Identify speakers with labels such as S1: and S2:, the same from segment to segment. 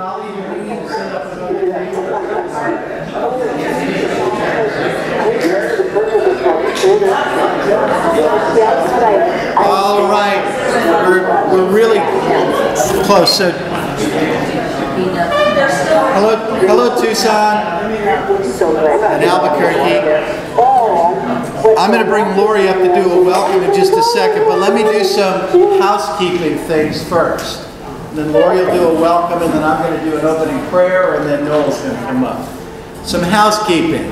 S1: Holly, you need to set up another table. All right, we're really close. So, hello Tucson and Albuquerque. I'm going to bring Lauri up to do a welcome in just a second, but let me do some housekeeping things first. And then Lauri will do a welcome, and then I'm going to do an opening prayer, and then Noel's going to come up. Some housekeeping.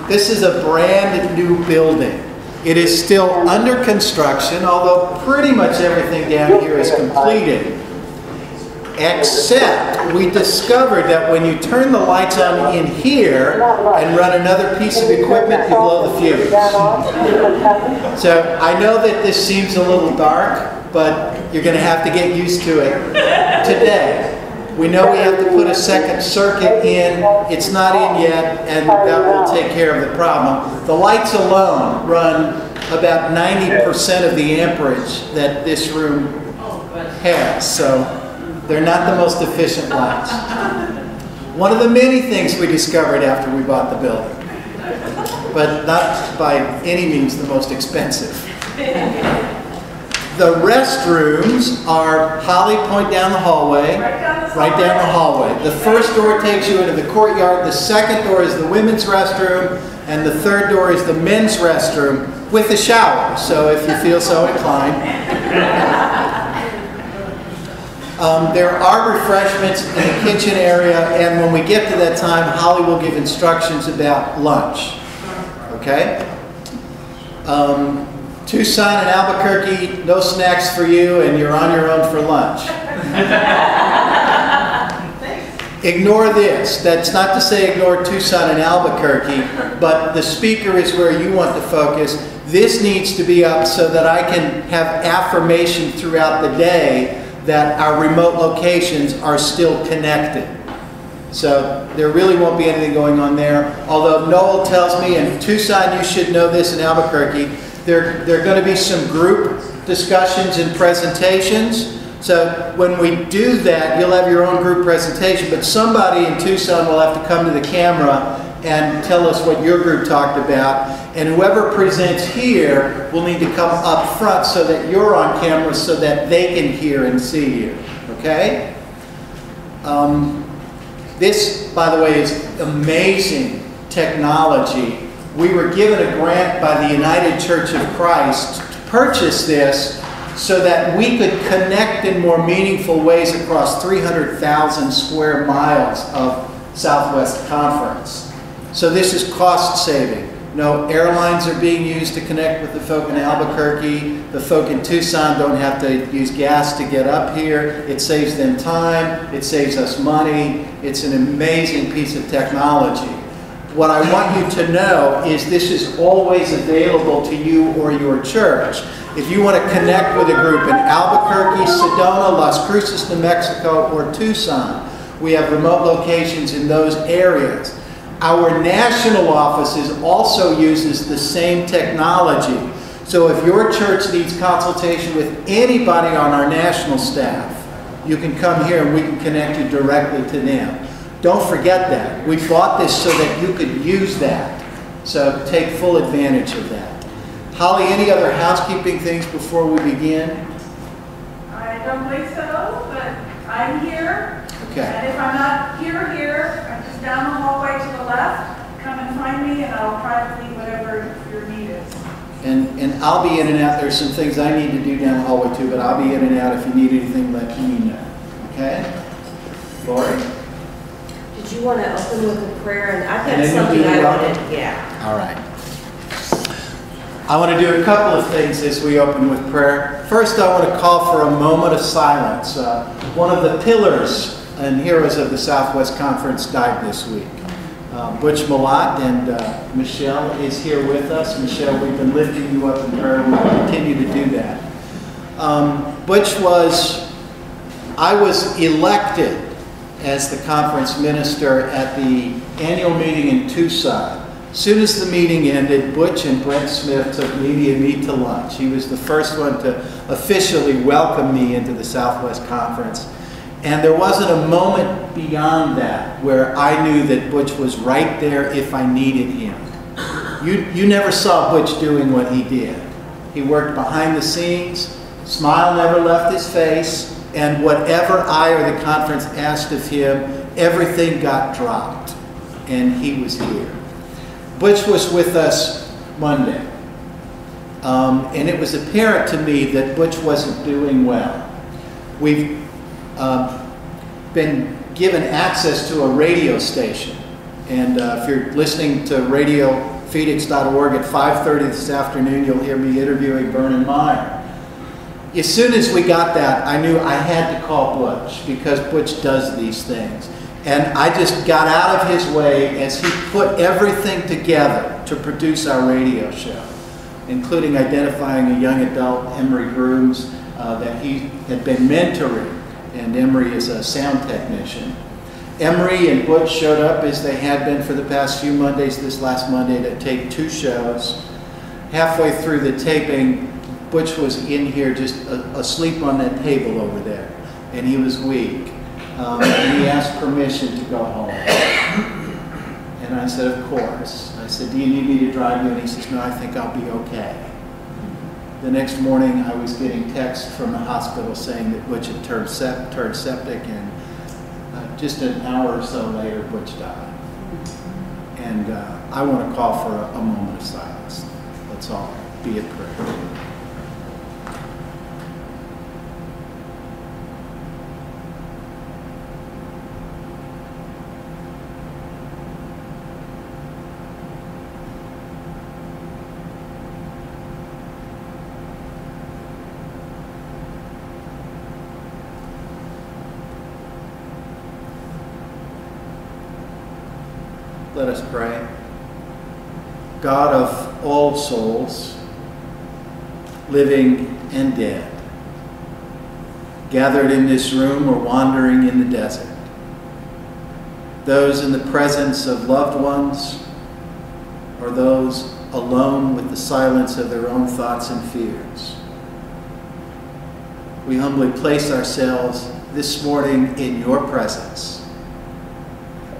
S1: This is a brand new building. It is still under construction, although pretty much everything down here is completed. Except we discovered that when you turn the lights on in here and run another piece of equipment, you blow the fuse. So I know that this seems a little dark, but you're going to have to get used to it today. We know we have to put a second circuit in. It's not in yet, and that will take care of the problem. The lights alone run about 90% of the amperage that this room has, so they're not the most efficient lights. One of the many things we discovered after we bought the building, but not by any means the most expensive. The restrooms are, Holly, point down the hallway. Right down the hallway. The first door takes you into the courtyard. The second door is the women's restroom. And the third door is the men's restroom with a shower. So if you feel so inclined. There are refreshments in the kitchen area. And when we get to that time, Holly will give instructions about lunch. Okay? Tucson and Albuquerque, no snacks for you, and you're on your own for lunch. Ignore this. That's not to say ignore Tucson and Albuquerque, but the speaker is where you want to focus. This needs to be up so that I can have affirmation throughout the day that our remote locations are still connected. So there really won't be anything going on there. Although Noel tells me, and Tucson, you should know this, in Albuquerque, there are going to be some group discussions and presentations. So when we do that, you'll have your own group presentation, but somebody in Tucson will have to come to the camera and tell us what your group talked about. And whoever presents here will need to come up front so that you're on camera so that they can hear and see you. Okay? This, by the way, is amazing technology. We were given a grant by the United Church of Christ to purchase this so that we could connect in more meaningful ways across 300,000 square miles of Southwest Conference. So this is cost saving. No airlines are being used to connect with the folk in Albuquerque. The folk in Tucson don't have to use gas to get up here. It saves them time. It saves us money. It's an amazing piece of technology. What I want you to know is this is always available to you or your church. If you want to connect with a group in Albuquerque, Sedona, Las Cruces, New Mexico, or Tucson, we have remote locations in those areas. Our national office also uses the same technology. So if your church needs consultation with anybody on our national staff, you can come here and we can connect you directly to them. Don't forget that. We bought this so that you could use that. So take full advantage of that. Holly, any other housekeeping things before we begin?
S2: I don't think so, but I'm here.
S1: Okay.
S2: And if I'm not here, I'm just down the hallway to the left. Come and find me and I'll try to leave whatever your need is.
S1: And I'll be in and out. There's some things I need to do down the hallway too, but I'll be in and out. If you need anything, let me know. Okay? Lauri?
S3: Did you want to open with a prayer? And I've got something I wanted. Yeah.
S1: All right. I want to do a couple of things as we open with prayer. First, I want to call for a moment of silence. One of the pillars and heroes of the Southwest Conference died this week. Butch Malott, and Michelle is here with us. Michelle, we've been lifting you up in prayer. We'll continue to do that. Butch I was elected as the conference minister at the annual meeting in Tucson. As soon as the meeting ended, Butch and Brent Smith took me and me to lunch. He was the first one to officially welcome me into the Southwest Conference. And there wasn't a moment beyond that where I knew that Butch was right there if I needed him. You never saw Butch doing what he did. He worked behind the scenes, smile never left his face, and whatever I or the conference asked of him, everything got dropped, and he was here. Butch was with us Monday, and it was apparent to me that Butch wasn't doing well. We've been given access to a radio station, and if you're listening to radiophoenix.org at 5:30 this afternoon, you'll hear me interviewing Vernon Meyer. As soon as we got that, I knew I had to call Butch, because Butch does these things. And I just got out of his way as he put everything together to produce our radio show, including identifying a young adult, Emery Grooms, that he had been mentoring. And Emery is a sound technician. Emery and Butch showed up as they had been for the past few Mondays, this last Monday, to tape 2 shows. Halfway through the taping, Butch was in here just asleep on that table over there, and he was weak. And he asked permission to go home. And I said, of course. I said, do you need me to drive you? And he says, no, I think I'll be okay. The next morning, I was getting texts from the hospital saying that Butch had turned septic, and just an hour or so later, Butch died. And I want to call for a moment of silence. Let's all be at prayer. Let us pray. God of all souls, living and dead, gathered in this room or wandering in the desert, those in the presence of loved ones, or those alone with the silence of their own thoughts and fears, we humbly place ourselves this morning in your presence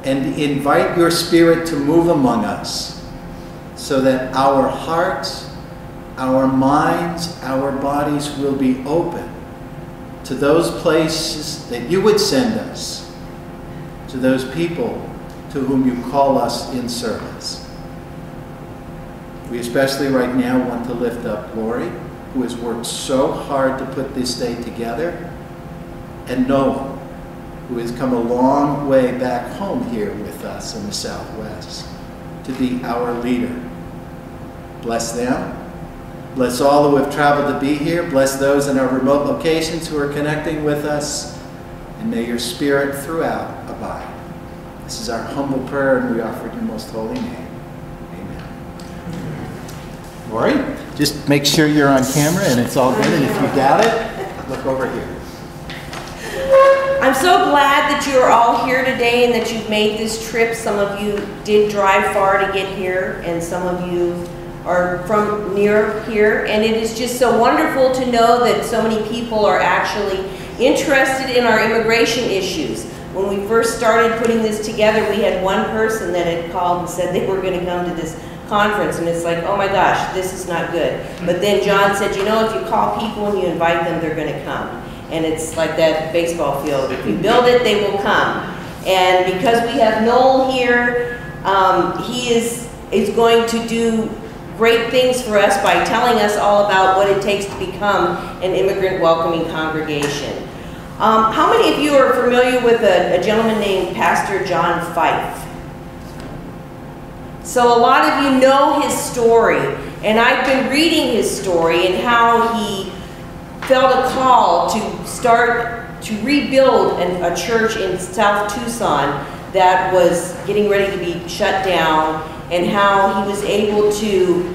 S1: and invite your Spirit to move among us so that our hearts, our minds, our bodies will be open to those places that you would send us, to those people to whom you call us in service. We especially right now want to lift up Lauri, who has worked so hard to put this day together, and Noah, who has come a long way back home here with us in the Southwest to be our leader. Bless them. Bless all who have traveled to be here. Bless those in our remote locations who are connecting with us. And may your Spirit throughout abide. This is our humble prayer, and we offer it in your most holy name. Amen. Lauri, just make sure you're on camera and it's all good. And if you doubt it, look over here.
S3: I'm so glad that you are all here today and that you've made this trip. Some of you did drive far to get here, and some of you are from near here. And it is just so wonderful to know that so many people are actually interested in our immigration issues. When we first started putting this together, we had one person that had called and said they were going to come to this conference, and it's like, oh my gosh, this is not good. But then John said, you know, if you call people and you invite them, they're going to come. And it's like that baseball field. If you build it, they will come. And because we have Noel here, he is going to do great things for us by telling us all about what it takes to become an immigrant welcoming congregation. How many of you are familiar with a gentleman named Pastor John Fife? So a lot of you know his story, and I've been reading his story and how he felt a call to start to rebuild a church in South Tucson that was getting ready to be shut down, and how he was able to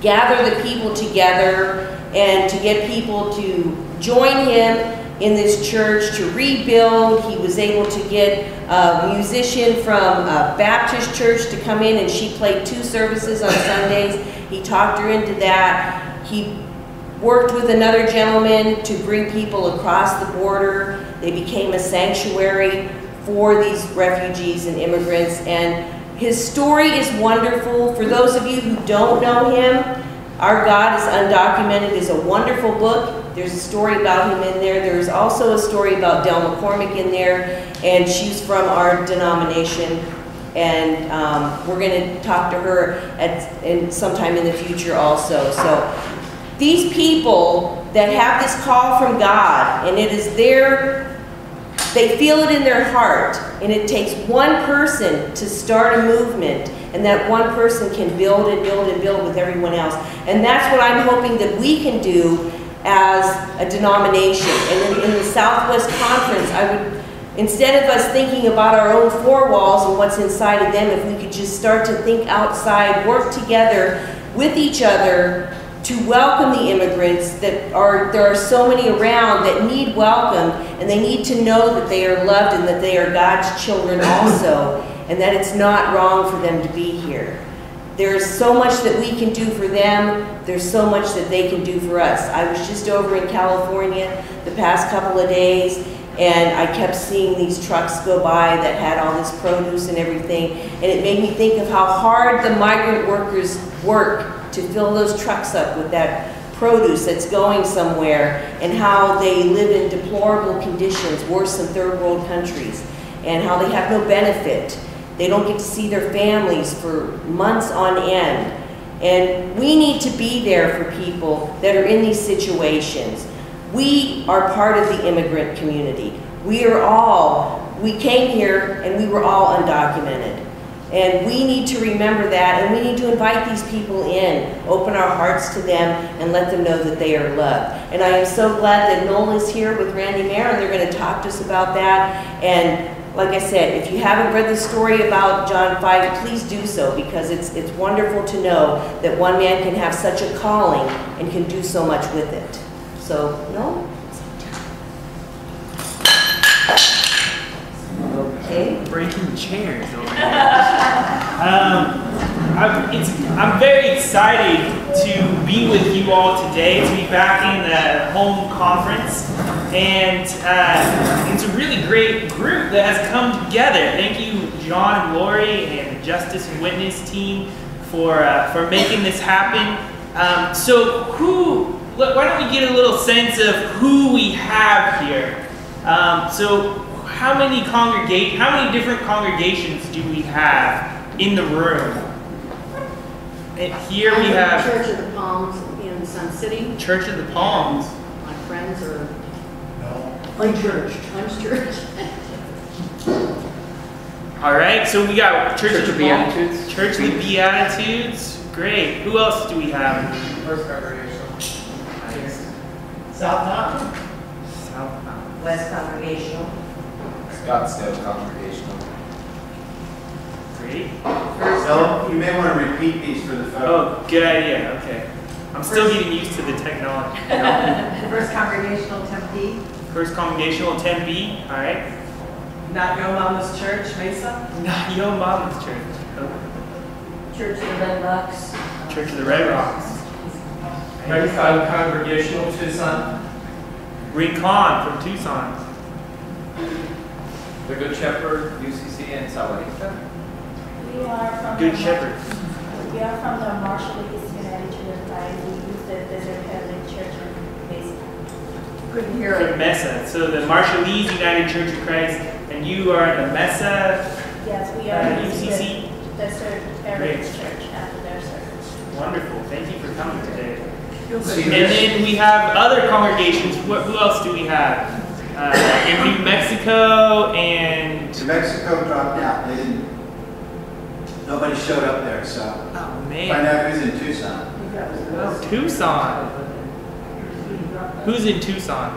S3: gather the people together and to get people to join him in this church to rebuild. He was able to get a musician from a Baptist church to come in, and she played 2 services on Sundays. He talked her into that. He worked with another gentleman to bring people across the border. They became a sanctuary for these refugees and immigrants, and his story is wonderful. For those of you who don't know him, Our God is Undocumented is a wonderful book. There's a story about him in there. There's also a story about Del McCormick in there, and she's from our denomination. And we're going to talk to her sometime in the future also. So these people that have this call from God, and it is they feel it in their heart, and it takes one person to start a movement, and that one person can build and build and build with everyone else. And that's what I'm hoping that we can do as a denomination. And in the Southwest Conference, instead of us thinking about our own four walls and what's inside of them, if we could just start to think outside, work together with each other to welcome the immigrants there are so many around that need welcome, and they need to know that they are loved and that they are God's children also, and that it's not wrong for them to be here. There's so much that we can do for them. There's so much that they can do for us. I was just over in California the past couple of days, and I kept seeing these trucks go by that had all this produce and everything, and it made me think of how hard the migrant workers work to fill those trucks up with that produce that's going somewhere, and how they live in deplorable conditions, worse than third world countries, and how they have no benefit. They don't get to see their families for months on end. And we need to be there for people that are in these situations. We are part of the immigrant community. We came here and we were all undocumented. And we need to remember that, and we need to invite these people in, open our hearts to them, and let them know that they are loved. And I am so glad that Noel is here with Randy Mayer, and they're going to talk to us about that. And like I said, if you haven't read the story about John 5, please do so, because it's wonderful to know that one man can have such a calling and can do so much with it. So, Noel? Okay.
S4: Breaking chairs over here. I'm very excited to be with you all today, to be back in the home conference. And it's a really great group that has come together. Thank you, John and Lauri and the Justice and Witness team for making this happen. Why don't we get a little sense of who we have here? How many different congregations do we have in the room? And here we have
S5: Church of the Palms in Sun City.
S4: Church of the Palms.
S5: My friends are
S6: Unchurched.
S5: unchurched.
S4: All right, so we got Church of the
S6: Beatitudes.
S4: Church of the Beatitudes. Great. Who else do we have?
S6: First Congregational.
S4: Nice.
S6: Southampton.
S4: Southbound.
S3: West Congregational.
S7: Scottsdale Congregational.
S4: Great.
S1: So you may want to repeat these for the folks.
S4: Oh, good idea. Okay. I'm still getting used to the technology.
S8: First Congregational Tempe,
S4: First Congregational Tempe. All right.
S8: Not Your Mama's Church, Mesa.
S4: Not Yo Mama's Church. Oh.
S3: Church of the Red Rocks.
S4: Church of the Red Rocks.
S6: Rincon Congregational, Tucson.
S4: Rincon from Tucson.
S7: The Good Shepherd, UCC, and Sahuarita.
S9: We are from
S4: Good Shepherd.
S9: We are from the Marshall East United Church of Christ. We use the Desert Catholic Church in Mesa.
S8: Couldn't hear
S4: From
S8: it.
S4: Mesa. So the Marshallese United Church of Christ, and you are the Mesa
S9: Yes, we are
S4: UCC.
S9: the Desert
S4: Great.
S9: Heritage Church after their service.
S4: Wonderful. Thank you for coming today.
S6: Feels
S4: And then we have other congregations. Who else do we have? In New Mexico and...
S1: New Mexico dropped out. They didn't. Nobody showed up there, so
S4: Oh,
S1: find
S4: man.
S1: out who's in Tucson.
S4: Oh, Tucson. Who's in Tucson?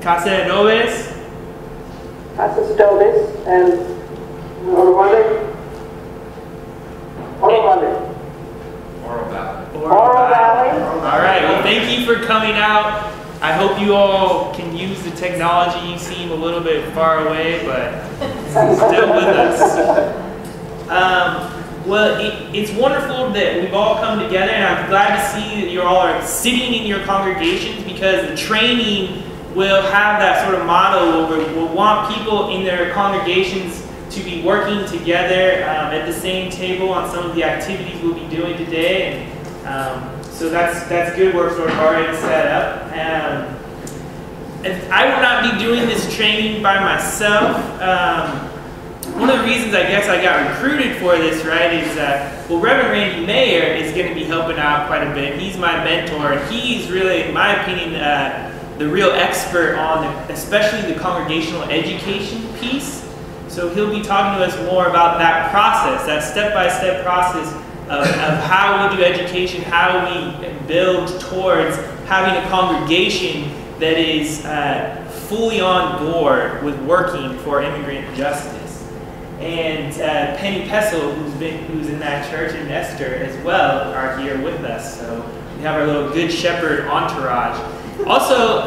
S4: Casa de Nobes?
S10: Casas Dobles and Oro Valley.
S4: Oro Valley. All right. Well, thank you for coming out. I hope you all can use the technology. You seem a little bit far away, but still with us. Well, it's wonderful that we've all come together, and I'm glad to see that you all are sitting in your congregations, because the training will have that sort of model where we'll want people in their congregations to be working together at the same table on some of the activities we'll be doing today. And so that's good work sort of already set up. And I will not be doing this training by myself. One of the reasons I guess I got recruited for this, right, is that, well, Reverend Randy Mayer is going to be helping out quite a bit. He's my mentor, and he's really, in my opinion, the real expert on especially the congregational education piece. So he'll be talking to us more about that process, that step-by-step process of how we do education, how we build towards having a congregation that is fully on board with working for immigrant justice. And Penny Pessel, who's in that church, and Esther as well, are here with us. So we have our little Good Shepherd entourage. Also,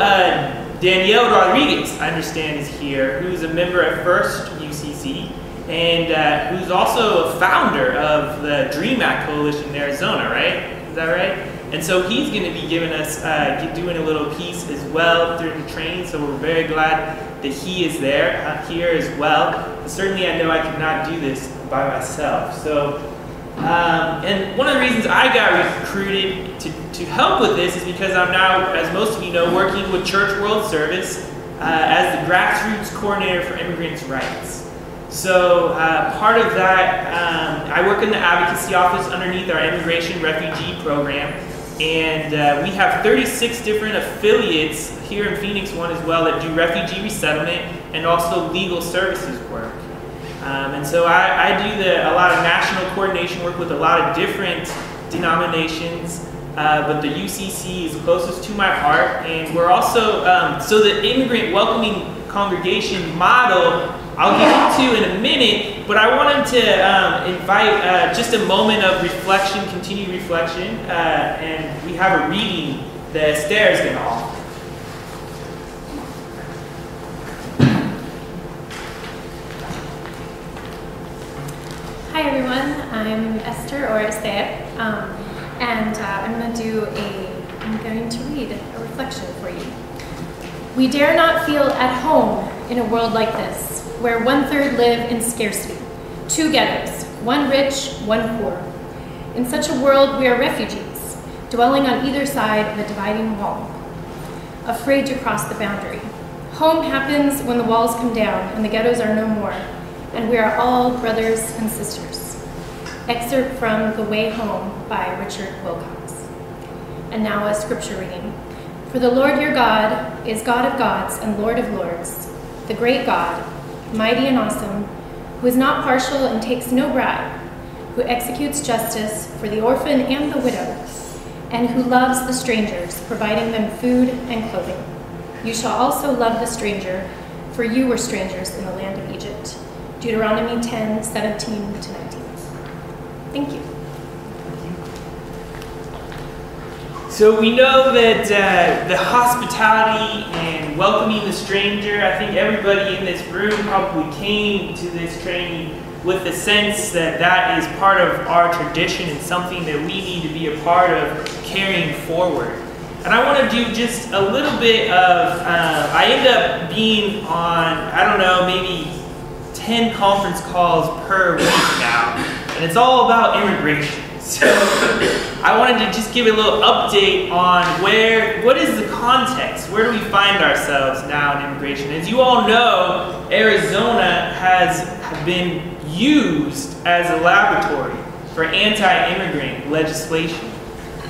S4: Danielle Rodriguez, I understand, is here, who's a member at First UCC, and who's also a founder of the Dream Act Coalition in Arizona, right? Is that right? And so he's going to be giving us, doing a little piece as well during the training, so we're very glad that he is there, here as well. But certainly I know I could not do this by myself. So, and one of the reasons I got recruited to help with this is because I'm now, as most of you know, working with Church World Service as the grassroots coordinator for immigrants' rights. So part of that, I work in the advocacy office underneath our immigration refugee program. And we have 36 different affiliates here in Phoenix one as well that do refugee resettlement and also legal services work. And so I do a lot of national coordination work with a lot of different denominations, but the UCC is closest to my heart. And we're also, so the immigrant welcoming congregation model, I'll get into in a minute, but I wanted to invite just a moment of reflection, continued reflection, and we have a reading that Esther is going to offer.
S11: Hi everyone, I'm Esther or Esther, and I'm going to read a reflection for you. We dare not feel at home in a world like this, where 1/3 live in scarcity, 2 ghettos, one rich, one poor. In such a world, we are refugees, dwelling on either side of a dividing wall, afraid to cross the boundary. Home happens when the walls come down and the ghettos are no more, and we are all brothers and sisters. Excerpt from The Way Home by Richard Wilcox. And now a scripture reading. For the Lord your God is God of gods and Lord of lords, the great God, mighty and awesome, who is not partial and takes no bribe, who executes justice for the orphan and the widow, and who loves the strangers, providing them food and clothing. You shall also love the stranger, for you were strangers in the land of Egypt. Deuteronomy 10:17-19. Thank you.
S4: So we know that the hospitality and welcoming the stranger, I think everybody in this room probably came to this training with the sense that that is part of our tradition and something that we need to be a part of carrying forward. And I want to do just a little bit of, I end up being on, I don't know, maybe 10 conference calls per week now, and it's all about immigration. So I wanted to just give a little update on what is the context? Where do we find ourselves now in immigration? As you all know, Arizona has been used as a laboratory for anti-immigrant legislation.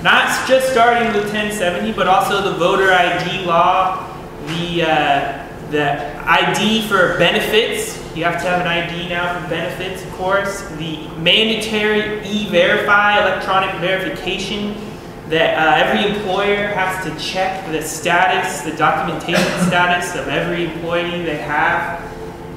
S4: Not just starting with 1070, but also the voter ID law, the ID for benefits. You have to have an ID now for benefits, of course. The mandatory E-Verify, electronic verification, that every employer has to check the status, the documentation status of every employee they have.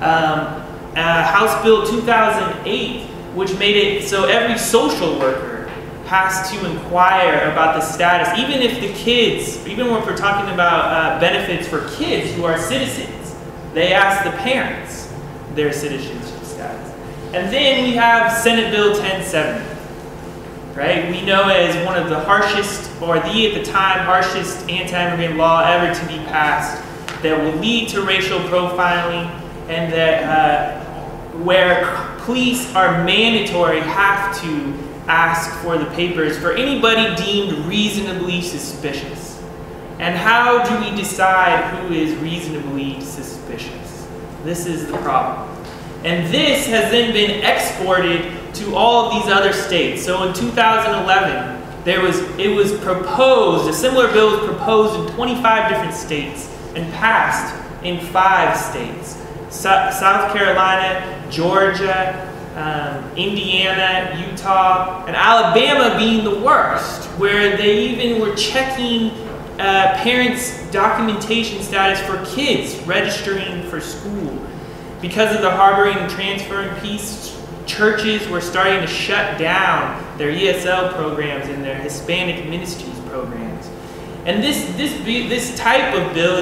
S4: House Bill 2008, which made it so every social worker has to inquire about the status, even if the kids, even when we're talking about benefits for kids who are citizens, they ask the parents their citizenship status. And then we have Senate Bill 1070, right? We know as one of the harshest, or at the time, harshest anti-immigrant law ever to be passed that will lead to racial profiling, and that where police are mandatory, have to ask for the papers for anybody deemed reasonably suspicious. And how do we decide who is reasonably suspicious? This is the problem. And this has then been exported to all of these other states. So in 2011, it was proposed, a similar bill was proposed in 25 different states and passed in 5 states. South Carolina, Georgia, Indiana, Utah, and Alabama being the worst, where they even were checking parents' documentation status for kids registering for school. Because of the harboring and transferring piece, churches were starting to shut down their ESL programs and their Hispanic ministries programs. And this type of bill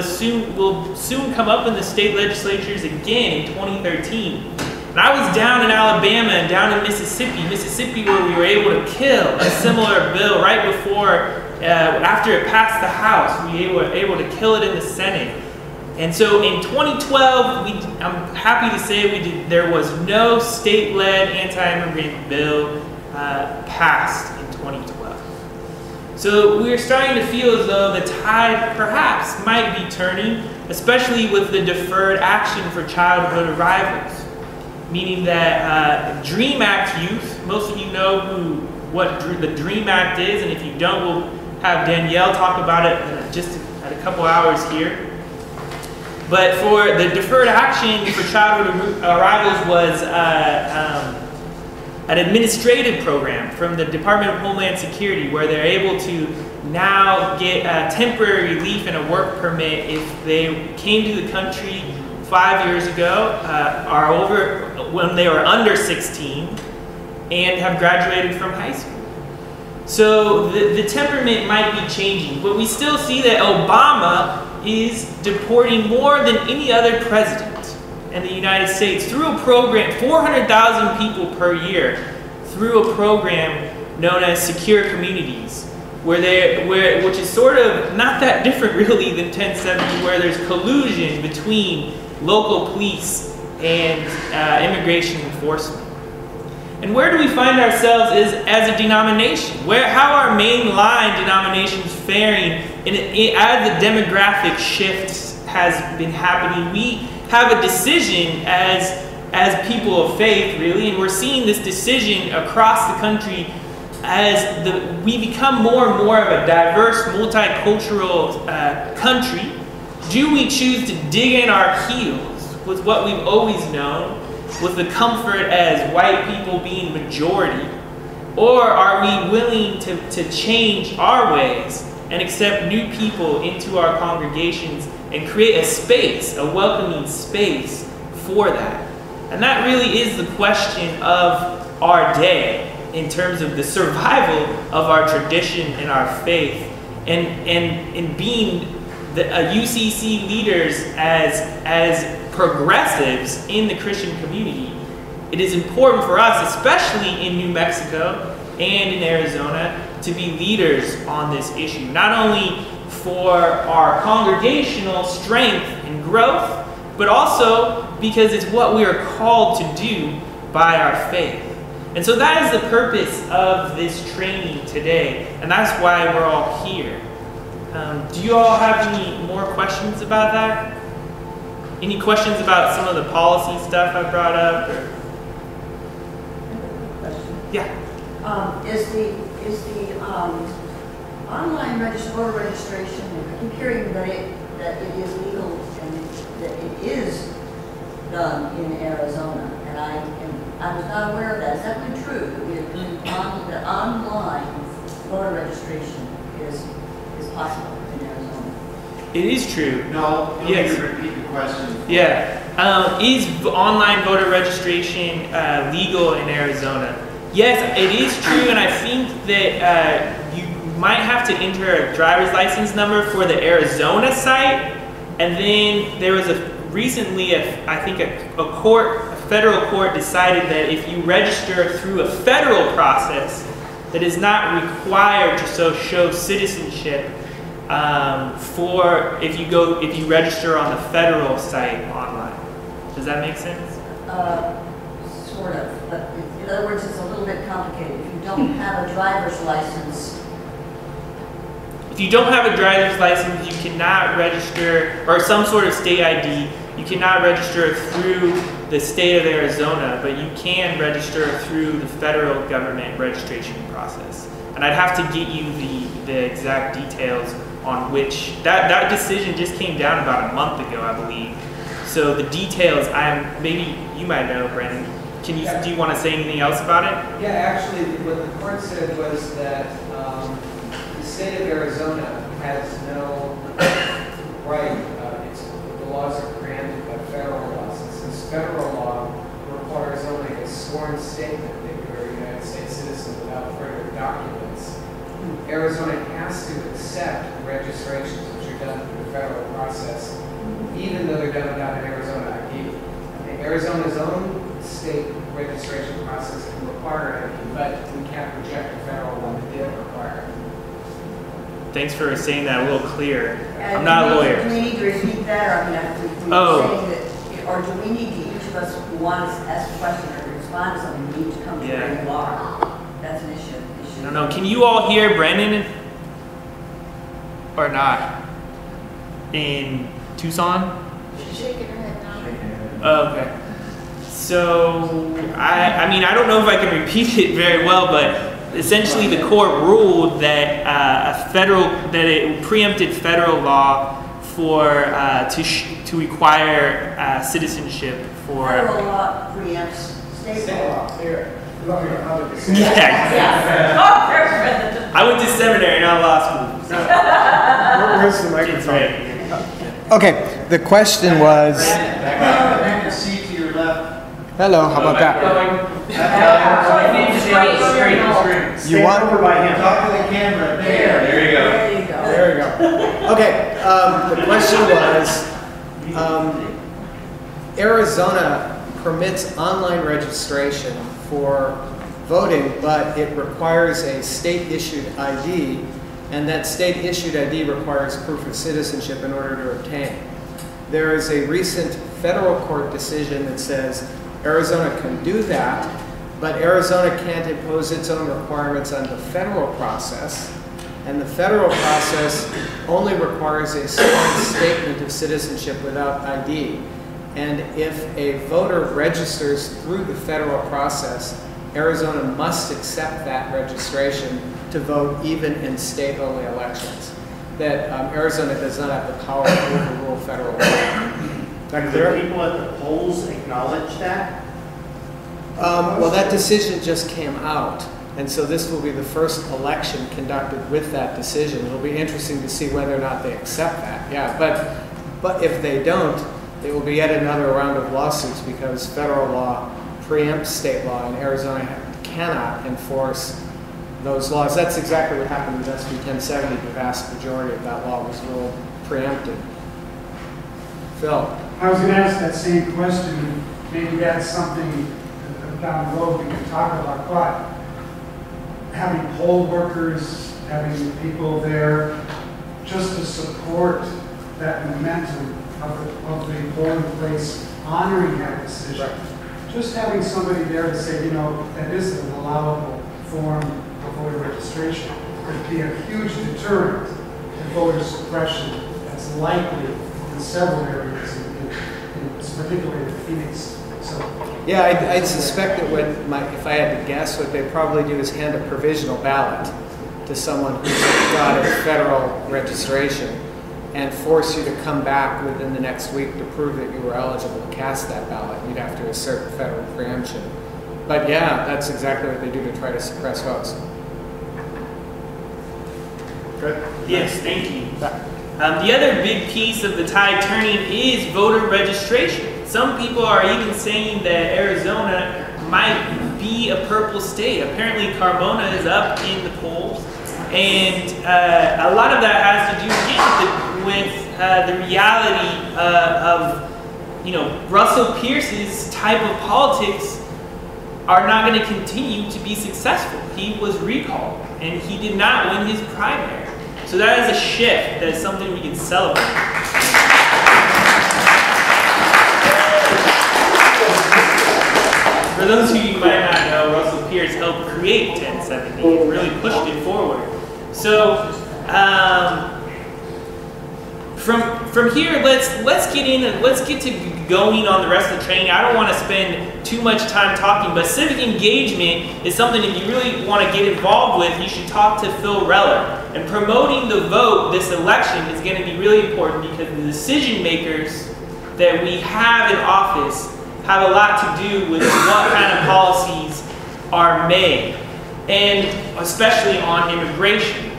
S4: will soon come up in the state legislatures again in 2013. And I was down in Alabama and down in Mississippi, where we were able to kill a similar bill right before, after it passed the House, we were able to kill it in the Senate. And so in 2012, I'm happy to say there was no state-led anti-immigrant bill passed in 2012. So we're starting to feel as though the tide perhaps might be turning, especially with the deferred action for childhood arrivals. Meaning that DREAM Act youth, most of you know what the DREAM Act is, and if you don't, we'll have Danielle talk about it just at a couple hours here. But for the deferred action for childhood arrivals was an administrative program from the Department of Homeland Security, where they're able to now get temporary relief and a work permit if they came to the country 5 years ago, when they were under 16 and have graduated from high school. So the temperament might be changing, but we still see that Obama is deporting more than any other president in the United States through a program, 400,000 people per year, through a program known as Secure Communities, which is sort of not that different really than 1070, where there's collusion between local police and immigration enforcement. And where do we find ourselves as a denomination? How are mainline denominations faring as the demographic shift has been happening? We have a decision as people of faith, really, and we're seeing this decision across the country as we become more and more of a diverse, multicultural country. Do we choose to dig in our heels with what we've always known, with the comfort as white people being majority? Or are we willing to change our ways and accept new people into our congregations and create a space, a welcoming space for that? And that really is the question of our day in terms of the survival of our tradition and our faith, and being UCC leaders as progressives in the Christian community. It is important for us, especially in New Mexico and in Arizona, to be leaders on this issue, not only for our congregational strength and growth, but also because it's what we are called to do by our faith. And so that is the purpose of this training today, and that's why we're all here. Do you all have any more questions about that? Any questions about some of the policy stuff I brought up? Or? Yeah.
S12: Is the online voter registration? I keep hearing that it is legal and that it is done in Arizona, and I was not aware of that. Is that really true? That online voter registration is possible in Arizona?
S1: It is true. No, you'll
S4: yes.
S1: need to repeat the question.
S4: Yeah. Is online voter registration legal in Arizona? Yes, it is true, and I think that you might have to enter a driver's license number for the Arizona site, and then there was recently a federal court decided that if you register through a federal process that is not required to show citizenship for if you register on the federal site online. Does that make sense?
S12: Sort of, but in other words, it's a little bit complicated. If you don't have a driver's license.
S4: If you don't have a driver's license, you cannot register, or some sort of state ID, you cannot register through the state of Arizona, but you can register through the federal government registration process. And I'd have to get you the exact details on which, that decision just came down about a month ago, I believe. So the details, maybe you might know, Brandon. Do you want to say anything else about it?
S6: Yeah, actually, what the court said was that the state of Arizona has no right, the laws are granted by federal laws. And since federal law requires only a sworn statement that you're a United States citizen without further documents, Arizona has to accept registrations which are done through the federal process, even though they're done without an Arizona ID. Arizona's own state registration process can require ID, but we can't reject a federal one that did require it.
S4: Thanks for saying that a little clearer. I'm not a lawyer.
S12: Do we need to repeat that, or saying that, or do we need to, each of us who wants to ask a question or respond to something, need to come to where you are? That's an issue.
S4: I don't know. Can you all hear Brandon or not in Tucson?
S9: She's shaking her head now.
S4: Oh, okay. So, I mean, I don't know if I can repeat it very well, but essentially the court ruled that it preempted federal law for to require citizenship for
S12: federal law preempts state law.
S4: Yeah. I went to seminary, not law school. So.
S1: Where's the microphone? Okay, the question was.
S6: Back seat to your left.
S1: Hello, how about that? You want over by him. Talk to the camera. There you go. There you go. Okay, the question was, Arizona permits online registration for voting, but it requires a state-issued ID, and that state-issued ID requires proof of citizenship in order to obtain. There is a recent federal court decision that says Arizona can do that, but Arizona can't impose its own requirements on the federal process, and the federal process only requires a sworn statement of citizenship without ID. And if a voter registers through the federal process, Arizona must accept that registration to vote even in state-only elections. That Arizona does not have the power to overrule federal law.
S13: Do the people at the polls acknowledge that?
S1: Well, that decision just came out, and so this will be the first election conducted with that decision. It'll be interesting to see whether or not they accept that. Yeah, but if they don't, it will be yet another round of lawsuits because federal law preempts state law, and Arizona cannot enforce those laws. That's exactly what happened with SB 1070. The vast majority of that law was ruled preempted. Phil?
S14: I was going to ask that same question. Maybe that's something down the road we can talk about, but having poll workers, having people there, just to support that momentum of the polling place honoring that decision. Just having somebody there to say, you know, that is an allowable form of voter registration could be a huge deterrent to voter suppression that's likely in several areas, particularly in Phoenix. So,
S1: yeah, I'd suspect that if I had to guess, what they probably do is hand a provisional ballot to someone who's got a federal registration and force you to come back within the next week to prove that you were eligible to cast that ballot. You'd have to assert federal preemption. But yeah, that's exactly what they do to try to suppress votes. Good?
S4: Yes, thank you. The other big piece of the tide turning is voter registration. Some people are even saying that Arizona might be a purple state. Apparently Carbona is up in the polls. And a lot of that has to do again with the reality of Russell Pierce's type of politics are not going to continue to be successful. He was recalled, and he did not win his primary. So that is a shift. That is something we can celebrate. For those of you who might not know, Russell Pierce helped create 1070 and really pushed it forward. So from here, let's get in and let's get to going on the rest of the training. I don't want to spend too much time talking, but civic engagement is something if you really want to get involved with, you should talk to Phil Reller. And promoting the vote this election is going to be really important because the decision makers that we have in office have a lot to do with what kind of policies are made, and especially on immigration.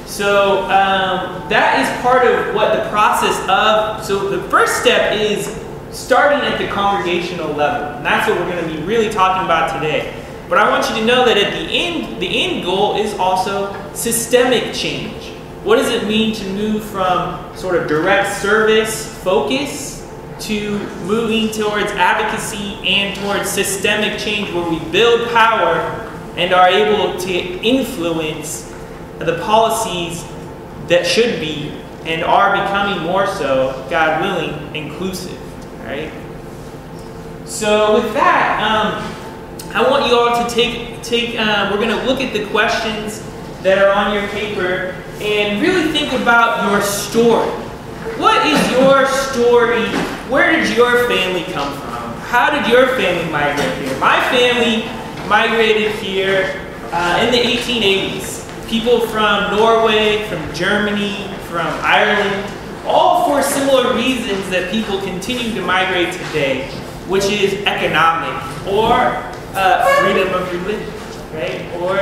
S4: So that is part of what the process of, so the first step is starting at the congregational level. And that's what we're going to be really talking about today. But I want you to know that at the end goal is also systemic change. What does it mean to move from sort of direct service focus to moving towards advocacy and towards systemic change where we build power and are able to influence the policies that should be and are becoming more so, God willing, inclusive, right? So with that, I want you all to we're going to look at the questions that are on your paper and really think about your story. What is your story? Where did your family come from? How did your family migrate here? My family migrated here in the 1880s. People from Norway, from Germany, from Ireland, all for similar reasons that people continue to migrate today, which is economic or freedom of religion, right? Or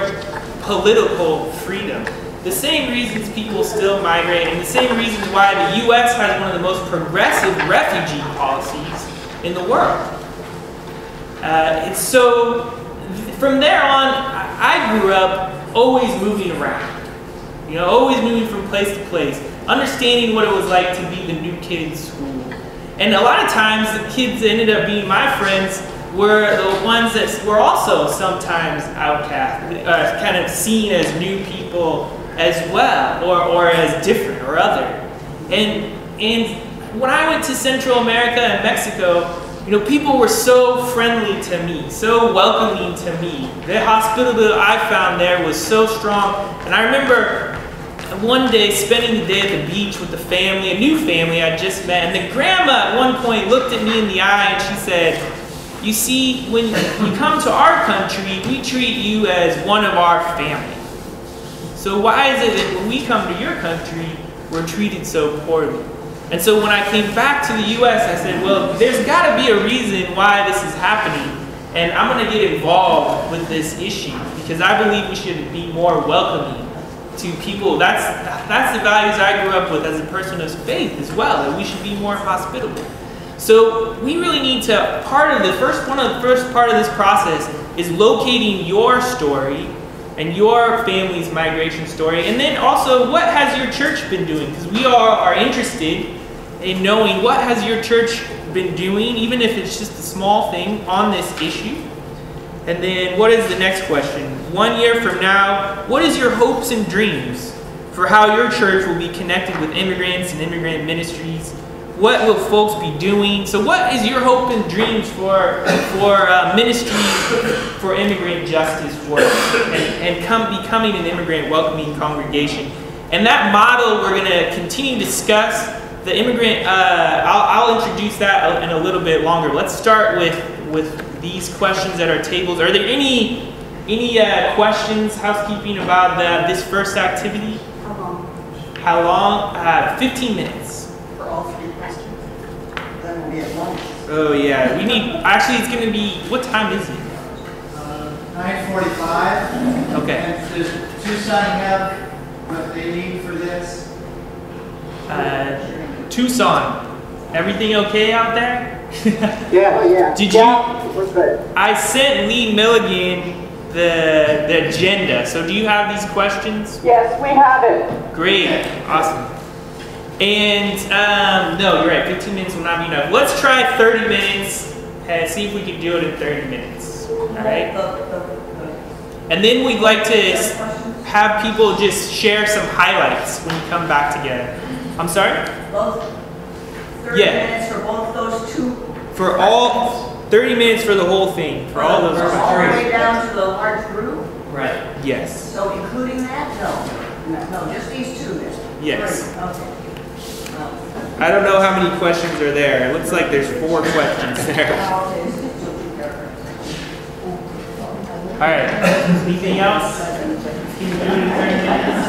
S4: political freedom. The same reasons people still migrate, and the same reasons why the U.S. has one of the most progressive refugee policies in the world. So from there on, I grew up always moving around, always moving from place to place, understanding what it was like to be the new kid in school. And a lot of times the kids that ended up being my friends were the ones that were also sometimes outcast, kind of seen as new people as well, or as different or other. And when I went to Central America and Mexico, people were so friendly to me, so welcoming to me. The hospitality I found there was so strong. And I remember one day spending the day at the beach with the family, a new family I just met, and the grandma at one point looked at me in the eye and she said, "You see, when you come to our country, we treat you as one of our family. So why is it that when we come to your country, we're treated so poorly?" And so when I came back to the U.S., I said, well, there's got to be a reason why this is happening. And I'm going to get involved with this issue because I believe we should be more welcoming to people. That's the values I grew up with as a person of faith as well, that we should be more hospitable. So we really need to, one of the first part of this process is locating your story and your family's migration story, and then also what has your church been doing, because we all are interested in knowing what has your church been doing, even if it's just a small thing on this issue. And then what is the next question? 1 year from now, what is your hopes and dreams for how your church will be connected with immigrants and immigrant ministries? What will folks be doing? So what is your hope and dreams for ministry for immigrant justice work and becoming an immigrant welcoming congregation? And that model we're going to continue to discuss. The immigrant, I'll introduce that in a little bit longer. Let's start with these questions at our tables. Are there any questions, housekeeping about this first activity? How long? 15 minutes.
S12: All three questions. Then we'll be at lunch.
S4: Oh yeah, we need. Actually, it's going to be. What time is it?
S1: 9:45.
S4: Okay.
S1: And does Tucson have what they need for this?
S4: Tucson. Everything okay out there?
S10: Yeah.
S4: Did you?
S10: We're good.
S4: I sent Lee Milligan the agenda. So do you have these questions?
S10: Yes, we have it.
S4: Great. Awesome. And no, you're right. 15 minutes will not be enough. Let's try 30 minutes and see if we can do it in 30 minutes. All right. And then we'd like to have people just share some highlights when you come back together. I'm sorry?
S12: Both 30 minutes for both those two?
S4: For all, 30 minutes for the whole thing. For all those questions.
S12: All the way down to the large group?
S4: Right. Yes.
S12: So including that? No, just these two then?
S4: Yes.
S12: Okay.
S4: I don't know how many questions are there. It looks like there's 4 questions there. All right. Anything else? Can you do it in 30 minutes?